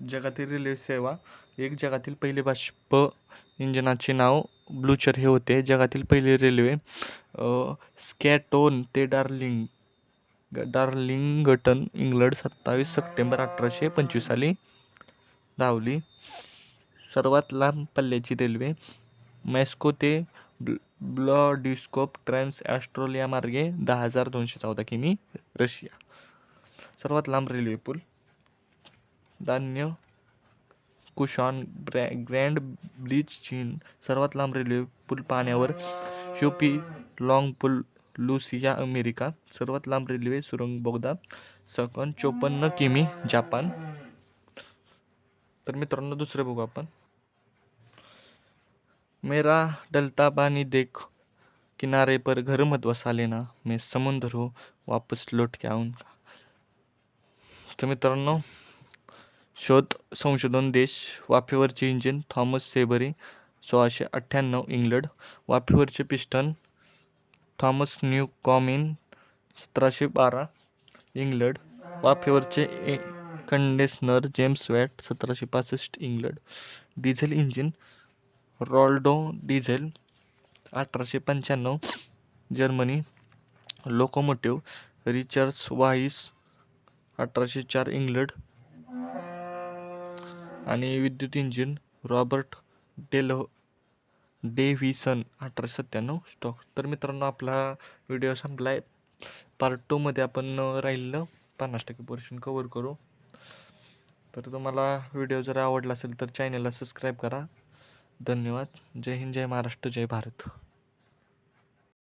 जगातील रेल्वे सेवा जगातील पहिले बाष्प इंजिनाचे नाव ब्लूचर हे होते. जगातील पहिले रेल्वे स्कॅटोन ते डार्लिंगटन इंग्लंड 27 सप्टेंबर 1825 साली धावली. सर्वात लांब पल्ल्याची रेल्वे मॉस्को ते व्लादिस्टोक ट्रान्स ऑस्ट्रेलिया मार्गे 10,214 किमी रशिया. सर्वात लांब रेल्वे पूल दान्य कुशान ग्रँड ब्रिज चीन. सर्वात लांब रेल्वे पूल पाण्यावर ह्योपी लाँग पूल लुसिया अमेरिका. सर्वात लांब रेल्वे सुरंग बोगदा 54 किमी जापान. तर मित्रांनो दुसरे बघू आपण. मेरा डलता पानी देख किनारे पर घर मत बसा लेना मैं समुद्र हो वापस लौट के आऊंगा. तर मित्रांनो शोध संशोधन देश वाफेवरचे इंजिन थॉमस सेबरी 1698 इंग्लंड. वाफेवरचे पिस्टन थॉमस न्यूकॉमेन 1712 इंग्लंड. वाफेवरचे condenser James Watt 1765 England. Diesel engine रॉल्डो डिझेल 1895 जर्मनी. लोकोमोटिव्ह रिचर्ड वाईस 1804 इंग्लंड. आणि विद्युत इंजिन रॉबर्ट डेव्हिसन 1897 स्टॉक. तर मित्रांनो आपला व्हिडिओ संपलाय. पार्ट 2मध्ये आपण राहिलेलं 50% पोर्शन कवर करू. तर तुम्हाला व्हिडिओ जर आवडला असेल तर चॅनलला सबस्क्राईब करा. धन्यवाद. जय हिंद, जय महाराष्ट्र, जय भारत.